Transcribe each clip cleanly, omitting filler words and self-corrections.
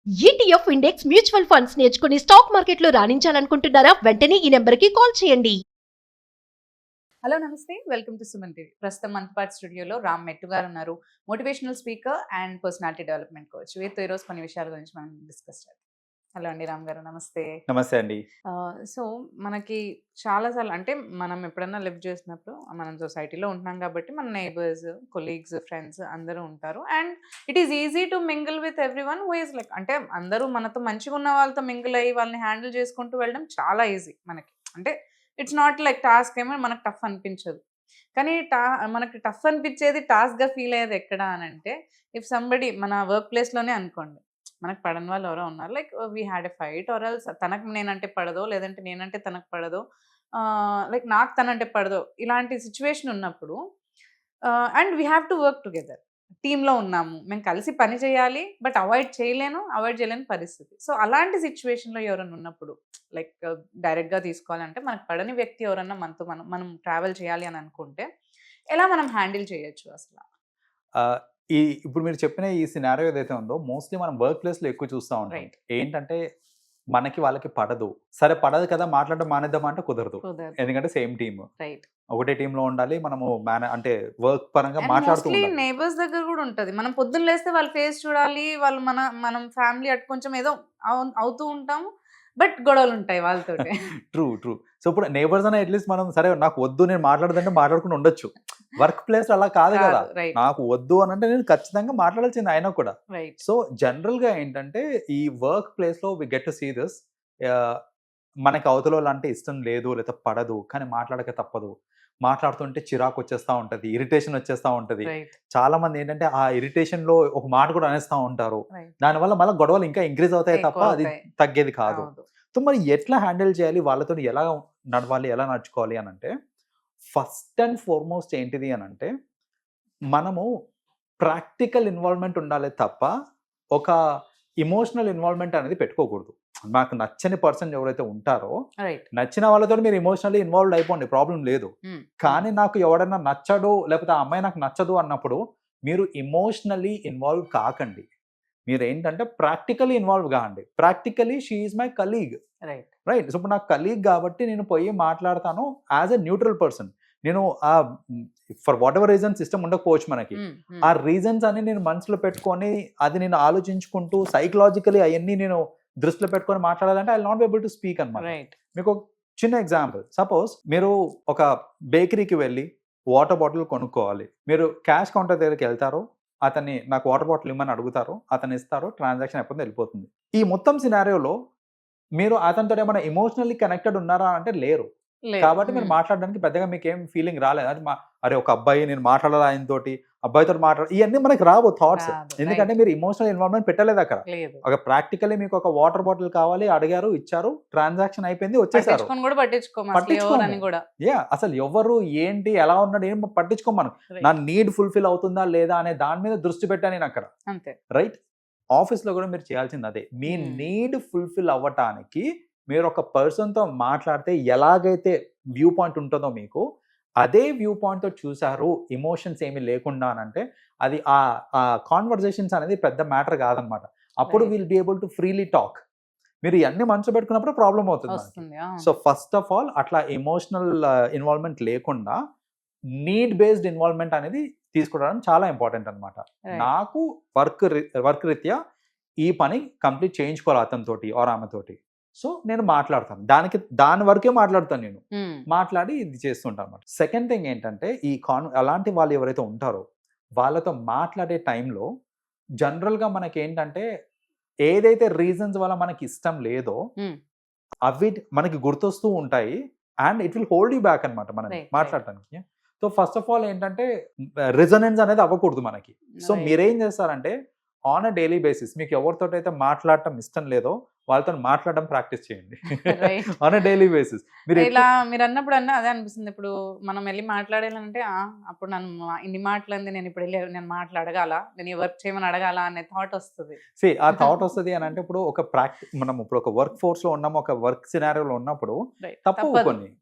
ETF index mutual funds నేర్చుకుని stock మార్కెట్లో రాణించాలనుకుంటున్నారా? వెంటనే ఈ నెంబర్కి కాల్ చేయండి. హలో నమస్తే, వెల్కమ్ టు సుమన్ టీవీ. ప్రస్తుతం మనతో పాటు స్టూడియోలో రామ్ మెట్టు గారు ఉన్నారు. Motivational speaker and personality development coach. వీరితో ఈరోజు కొన్ని విషయాల గురించి మనం డిస్కస్ చేద్దాం. హలో అండి రామ్ గారు, నమస్తే. నమస్తే అండి. సో మనకి చాలాసార్లు అంటే మనం ఎప్పుడైనా లివ్ చేసినప్పుడు మనం సొసైటీలో ఉంటున్నాం కాబట్టి మన నైబర్స్, కొలీగ్స్, ఫ్రెండ్స్ అందరూ ఉంటారు. And it is easy to mingle with every one who is like, అంటే అందరూ మనతో మంచిగా ఉన్న వాళ్ళతో మింగిల్ అయ్యి వాళ్ళని హ్యాండిల్ చేసుకుంటూ వెళ్ళడం చాలా ఈజీ మనకి. అంటే ఇట్స్ నాట్ లైక్ టాస్క్ ఏమో మనకు టఫ్ అనిపించదు. కానీ మనకి టఫ్ అనిపించేది, టాస్క్గా ఫీల్ అయ్యేది ఎక్కడ అని అంటే, ఇఫ్ సంబడి మన వర్క్ ప్లేస్లోనే అనుకోండి, మనకు పడని వాళ్ళు ఎవరో ఉన్నారు, like we had a fight or else తనకు నేనంటే పడదో, లేదంటే నేనంటే తనకు పడదో, లైక్ నాకు తనంటే పడదో, ఇలాంటి సిచ్యువేషన్ ఉన్నప్పుడు and we have to work together. టీంలో ఉన్నాము, మేము కలిసి పని చేయాలి, బట్ అవాయిడ్ చేయలేని పరిస్థితి. సో అలాంటి సిచ్యువేషన్లో ఎవరైనా ఉన్నప్పుడు, లైక్ డైరెక్ట్గా తీసుకోవాలంటే మనకు పడని వ్యక్తి ఎవరన్నా మనతో మనం ట్రావెల్ చేయాలి అని అనుకుంటే ఎలా మనం హ్యాండిల్ చేయొచ్చు అసలు? ఇప్పుడు మీరు చెప్పిన ఈ సినారియో ఏదైతే ఉందో మోస్ట్లీ మనం వర్క్ ప్లేస్లో ఎక్కువ చూస్తూ ఉంటాం. Right. ఏంటంటే మనకి వాళ్ళకి పడదు, సరే పడదు కదా మాట్లాడడం మానేద్దాం అంటే కుదరదు. ఎందుకంటే సేమ్ టీమ్, రైట్, ఒకటే టీంలో ఉండాలి. మనము అంటే వర్క్ పరంగా మాట్లాడుతూ ఉండాలి. నేబర్స్ దగ్గర కూడా ఉంటది. మనం పొద్దున్న లేస్తే వాళ్ళ ఫేస్ చూడాలి, వాళ్ళు మనం ఫ్యామిలీ అటు కొంచెం ఏదో అవుతూ ఉంటాము, బట్ గొడవలు ఉంటాయి వాళ్ళతో. ట్రూ. సో ఇప్పుడు నేబర్స్ అనే అట్లీస్ట్ మనం సరే నాకు వద్దు నేను మాట్లాడదంటే మాట్లాడుకుని ఉండొచ్చు. వర్క్ ప్లేస్ అలా కాదు కదా, నాకు వద్దు అని అంటే నేను ఖచ్చితంగా మాట్లాడాల్సింది అయినా కూడా. సో జనరల్ గా ఏంటంటే ఈ వర్క్ ప్లేస్ లో we get to see this. మనకి అవతల అంటే ఇష్టం లేదు లేదా పడదు, కానీ మాట్లాడక తప్పదు. మాట్లాడుతుంటే చిరాకు వచ్చేస్తా ఉంటది, ఇరిటేషన్ వచ్చేస్తా ఉంటది. చాలా మంది ఏంటంటే ఆ ఇరిటేషన్ లో ఒక మాట కూడా అనేస్తా ఉంటారు. దానివల్ల మళ్ళీ గొడవలు ఇంకా ఇంక్రీజ్ అవుతాయి తప్ప అది తగ్గేది కాదు. సో మరి ఎట్లా హ్యాండిల్ చేయాలి, వాళ్ళతో ఎలా నడవాలి, ఎలా నడుచుకోవాలి అని అంటే, ఫస్ట్ అండ్ ఫార్మోస్ట్ ఏంటిది అని అంటే, మనము ప్రాక్టికల్ ఇన్వాల్వ్మెంట్ ఉండాలి తప్ప ఒక ఇమోషనల్ ఇన్వాల్వ్మెంట్ అనేది పెట్టుకోకూడదు. నాకు నచ్చని పర్సన్ ఎవరైతే ఉంటారో, నచ్చిన వాళ్ళతో మీరు ఎమోషనల్లీ ఇన్వాల్వ్ అయిపోండి, ప్రాబ్లం లేదు. కానీ నాకు ఎవడన్నా నచ్చడు లేకపోతే ఆ అమ్మాయి నాకు నచ్చదు అన్నప్పుడు మీరు ఇమోషనల్లీ ఇన్వాల్వ్ కాకండి. మీరు ఏంటంటే ప్రాక్టికలీ ఇన్వాల్వ్ కాండి. Practically she is my colleague, right. So ఇప్పుడు నాకు కలీగ్ కాబట్టి నేను పోయి మాట్లాడతాను యాజ్ ఎ న్యూట్రల్ పర్సన్. నేను for what ever reason system ఉండకపోవచ్చు మనకి, ఆ రీజన్స్ అని నేను మనసులో పెట్టుకొని అది నేను ఆలోచించుకుంటూ సైకలాజికలీ అవన్నీ నేను దృష్టిలో పెట్టుకొని మాట్లాడాలంటే I not be able to speak అన్నమాట. మీకు ఒక చిన్న ఎగ్జాంపుల్, సపోజ్ మీరు ఒక బేకరీకి వెళ్ళి వాటర్ బాటిల్ కొనుక్కోవాలి. మీరు క్యాష్ కౌంటర్ దగ్గరికి వెళ్తారు, అతన్ని నాకు వాటర్ బాటిల్ ఇమ్మని అడుగుతారు, అతను ఇస్తారు, ట్రాన్సాక్షన్ అయిపోతే వెళ్ళిపోతుంది. ఈ మొత్తం సినారియోలో మీరు అతనితో ఏమైనా ఎమోషనల్లీ కనెక్టెడ్ ఉన్నారా అంటే లేరు. కాబట్టి మీరు మాట్లాడడానికి పెద్దగా మీకు ఏం ఫీలింగ్ రాలేదు. అది అరే ఒక అబ్బాయి నేను మాట్లాడాలి ఆయనతోటి, అబ్బాయితో ఇవన్నీ మనకి రావు థాట్స్. ఎందుకంటే మీరు ఎమోషనల్ ఇన్వాల్వ్మెంట్ పెట్టలేదు అక్కడ. ఒక ప్రాక్టికల్లీ మీకు ఒక వాటర్ బాటిల్ కావాలి, అడిగారు, ఇచ్చారు, ట్రాన్సాక్షన్ అయిపోయింది, వచ్చేసారు. అసలు ఎవరు ఏంటి ఎలా ఉన్నాడు ఏం పట్టించుకో. మనం నా నీడ్ ఫుల్ఫిల్ అవుతుందా లేదా అనే దాని మీద దృష్టి పెట్టాను నేను అక్కడ, రైట్. ఆఫీస్ లో కూడా మీరు చేయాల్సింది అదే. మీ నీడ్ ఫుల్ఫిల్ అవ్వటానికి మీరు ఒక పర్సన్తో మాట్లాడితే ఎలాగైతే వ్యూ పాయింట్ ఉంటుందో మీకు అదే వ్యూ పాయింట్తో చూసారు, ఎమోషన్స్ ఏమీ లేకుండా అంటే అది ఆ కాన్వర్జేషన్స్ అనేది పెద్ద మ్యాటర్ కాదనమాట. అప్పుడు will be able to freely talk. మీరు ఇవన్నీ మనసు పెట్టుకున్నప్పుడు ప్రాబ్లం అవుతుంది. సో ఫస్ట్ ఆఫ్ ఆల్ అట్లా ఎమోషనల్ ఇన్వాల్వ్మెంట్ లేకుండా నీడ్ బేస్డ్ ఇన్వాల్వ్మెంట్ అనేది తీసుకోవడం చాలా ఇంపార్టెంట్ అనమాట. నాకు వర్క్ రీత్యా ఈ పని కంప్లీట్ చేయించుకోవాలి అతనితోటి ఆర్ ఆమెతోటి. సో నేను మాట్లాడతాను, దాని వరకే మాట్లాడతాను, నేను మాట్లాడి ఇది చేస్తుంటాను అనమాట. సెకండ్ థింగ్ ఏంటంటే అలాంటి వాళ్ళు ఎవరైతే ఉంటారో వాళ్ళతో మాట్లాడే టైంలో జనరల్గా మనకి ఏంటంటే ఏదైతే రీజన్స్ వల్ల మనకి ఇష్టం లేదో అవి మనకి గుర్తొస్తూ ఉంటాయి and it will hold you back అనమాట మనం మాట్లాడటానికి. సో ఫస్ట్ ఆఫ్ ఆల్ ఏంటంటే రెజొనెన్స్ అనేది అవ్వకూడదు మనకి. సో మీరేం చేస్తారంటే ఆన్ అ డైలీ బేసిస్ మీకు ఎవరితో అయితే మాట్లాడటం ఇష్టం లేదో వాళ్ళతో మాట్లాడడం ప్రాక్టీస్ చేయండి ఆన్ అ డైలీ బేసిస్. ఇలా మీరు అన్నప్పుడు అదే అనిపిస్తుంది. ఇప్పుడు మనం వెళ్ళి మాట్లాడాలంటే అప్పుడు నన్ను ఇన్ని మాట్లాడింది, నేను ఇప్పుడు వెళ్ళి నేను మాట్లాడగాల, నేను వర్క్ చేయమని అడగాల అనే థాట్ వస్తుంది. ఆ థాట్ వస్తుంది అని అంటే ఇప్పుడు ఒక మనం ఇప్పుడు ఒక వర్క్ ఫోర్స్ లో ఉన్నాము, ఒక వర్క్ సినారియోలో ఉన్నప్పుడు తప్పవు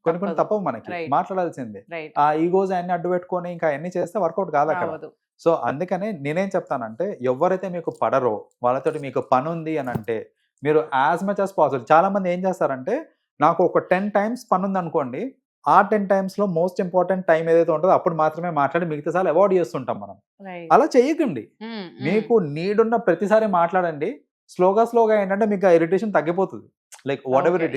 కొన్ని తప్పవు మనకి, మాట్లాడాల్సిందే. ఆ ఈగోస్ అన్ని అడ్డు పెట్టుకొని ఇంకా అన్ని చేస్తే వర్కౌట్ కాదు అక్కడ. సో అందుకనే నేనేం చెప్తానంటే ఎవరైతే మీకు పడరో వాళ్ళతోటి మీకు పని ఉంది అని అంటే మీరు యాజ్ మచ్ యాజ్ పాసిబుల్. చాలా మంది ఏం చేస్తారంటే నాకు ఒక 10 times పని ఉంది అనుకోండి, ఆ 10 timesలో మోస్ట్ ఇంపార్టెంట్ టైం ఏదైతే ఉంటుందో అప్పుడు మాత్రమే మాట్లాడి మిగతా సార్లు అవాయిడ్ చేస్తుంటాం మనం. అలా చేయకండి. మీకు నీడ్ ఉన్న ప్రతిసారి మాట్లాడండి. స్లోగా ఏంటంటే మీకు ఇరిటేషన్ తగ్గిపోతుంది. Like what ever it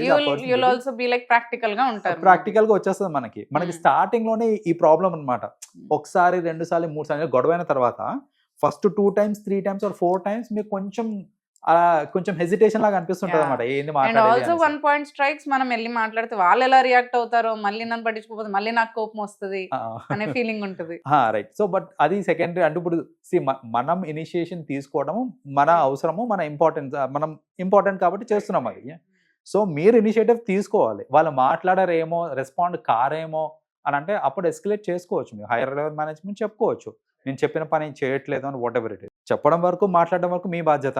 you'll also be like practical గా ఉంటారు. ప్రాక్టికల్ గా వచ్చేస్తుంది మనకి స్టార్టింగ్ లోనే ఈ ప్రాబ్లం అన్నమాట. ఒకసారి 2 సార్లు 3 సార్లు గొడవైన తర్వాత first 2 times 3 times or 4 times మీకు కొంచెం హెజిటేషన్ లాగా అనిపిస్తుంటది అనమాట. ఏంది అండ్ ఆల్సో మాట్లాడేది వన్ పాయింట్ స్ట్రైక్స్, మనం వెళ్ళి మాట్లాడితే వాళ్ళు ఎలా రియాక్ట్ అవుతారో, మళ్ళీ నన్ను పట్టించుకోకపోతే మళ్ళీ నాకు కోపం వస్తుంది అనే ఫీలింగ్ ఉంటుంది. రైట్. సో బట్ అది సెకండరీ. అంటే ఇప్పుడు మనం ఇనిషియేషన్ తీసుకోవడం మన అవసరము, మనం ఇంపార్టెంట్ కాబట్టి చేస్తున్నాం అది. సో మీరు ఇనిషియేటివ్ తీసుకోవాలి. వాళ్ళు మాట్లాడారేమో, రెస్పాండ్ కారేమో అని అంటే అప్పుడు ఎస్కలేట్ చేసుకోవచ్చు. మీరు హైయర్ లెవెల్ మేనేజ్మెంట్ చెప్పుకోవచ్చు, నేను చెప్పిన పని చేయట్లేదు అని. వాట్ ఎవర్ ఇట్ ఇస్ చెప్పడం వరకు, మాట్లాడడం వరకు మీ బాధ్యత.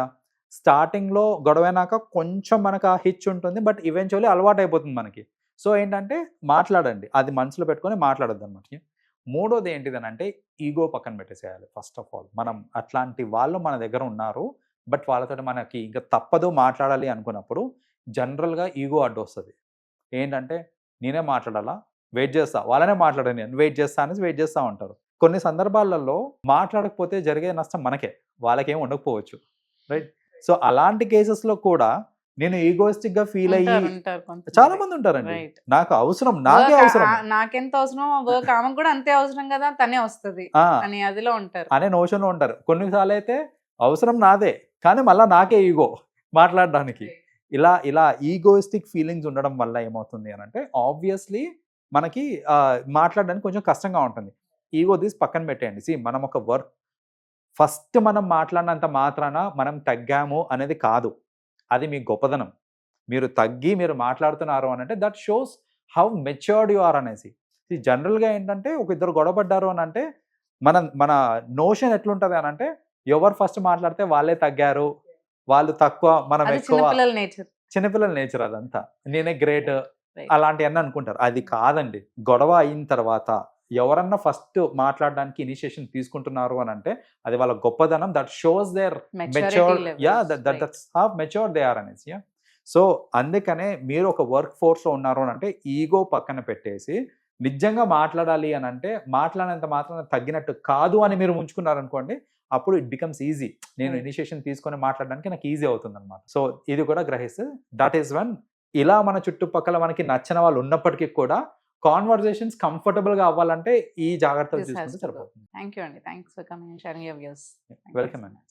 స్టార్టింగ్లో గొడవైనాక కొంచెం మనకు ఆ హిచ్ ఉంటుంది, బట్ ఈవెన్చువల్లీ అలవాటు అయిపోతుంది మనకి. సో ఏంటంటే మాట్లాడండి, అది మనసులో పెట్టుకొని మాట్లాడద్దు అనమాట. మూడోది ఏంటిదని అంటే ఈగో పక్కన పెట్టేసేయాలి. ఫస్ట్ ఆఫ్ ఆల్ మనం అట్లాంటి వాళ్ళు మన దగ్గర ఉన్నారు, బట్ వాళ్ళతో మనకి ఇంకా తప్పదు మాట్లాడాలి అనుకున్నప్పుడు జనరల్గా ఈగో అడ్డు వస్తుంది. ఏంటంటే నేనే మాట్లాడాలా, వెయిట్ చేస్తా, వాళ్ళనే మాట్లాడాను, నేను వెయిట్ చేస్తా అనేసి వెయిట్ చేస్తూ ఉంటారు. కొన్ని సందర్భాలలో మాట్లాడకపోతే జరిగే నష్టం మనకే, వాళ్ళకేం ఉండకపోవచ్చు. రైట్. సో అలాంటి కేసెస్లో కూడా నేను ఈగోయిస్టిక్ గా ఫీల్ అయ్యి చాలా మంది ఉంటారండి. నాకు అవసరం, నాకే అవసరం, నాకెంత అవసరం, వర్క్ ఆమెకు కూడా అంతే అవసరం కదా, తనే వస్తుంది అని అదిలో ఉంటారు, అనే నోషన్ లో ఉంటారు. కొన్నిసార్లు అయితే అవసరం నాదే కానీ మళ్ళీ నాకే ఈగో మాట్లాడడానికి. ఇలా ఈగోయిస్టిక్ ఫీలింగ్స్ ఉండడం వల్ల ఏమవుతుంది అని అంటే ఆబ్వియస్లీ మనకి మాట్లాడడానికి కొంచెం కష్టంగా ఉంటుంది. ఈగో తీసి పక్కన పెట్టేయండి. మనం ఒక వర్క్ ఫస్ట్ మనం మాట్లాడినంత మాత్రాన మనం తగ్గాము అనేది కాదు, అది మీ గొప్పదనం. మీరు తగ్గి మీరు మాట్లాడుతున్నారు అని అంటే that shows how matured you are అనేసి. జనరల్గా ఏంటంటే ఒక ఇద్దరు గొడవపడ్డారు అని అంటే మన నోషన్ ఎట్లుంటుంది అని అంటే ఎవరు ఫస్ట్ మాట్లాడితే వాళ్ళే తగ్గారు, వాళ్ళు తక్కువ, మనం ఎక్కువ. చిన్నపిల్లల నేచర్ అదంతా. నేనే గ్రేట్ అలాంటివన్నీ అనుకుంటారు. అది కాదండి. గొడవ అయిన తర్వాత ఎవరన్నా ఫస్ట్ మాట్లాడడానికి ఇనిషియేషన్ తీసుకుంటున్నారు అని అంటే అది వాళ్ళ గొప్పదనం. That shows their mature, that's how mature they are అనేసి. సో అందుకనే మీరు ఒక వర్క్ ఫోర్స్ లో ఉన్నారు అని అంటే ఈగో పక్కన పెట్టేసి నిజంగా మాట్లాడాలి అని అంటే మాట్లాడినంత మాత్రం తగ్గినట్టు కాదు అని మీరు ఉంచుకున్నారు అనుకోండి, అప్పుడు ఇట్ బికమ్స్ ఈజీ. నేను ఇనిషియేషన్ తీసుకొని మాట్లాడడానికి నాకు ఈజీ అవుతుంది అనమాట. సో ఇది కూడా గ్రహిస్తే దట్ ఈస్ వన్. ఇలా మన చుట్టుపక్కల మనకి నచ్చిన వాళ్ళు ఉన్నప్పటికీ కూడా కాన్వర్జేషన్స్ కంఫర్టబుల్ గా అవ్వాలంటే ఈ జాగ్రత్తలు తీసుకుంటే సరిపోతుంది. థ్యాంక్ యూ అండి. Thanks for coming and sharing your views. Welcome అండి.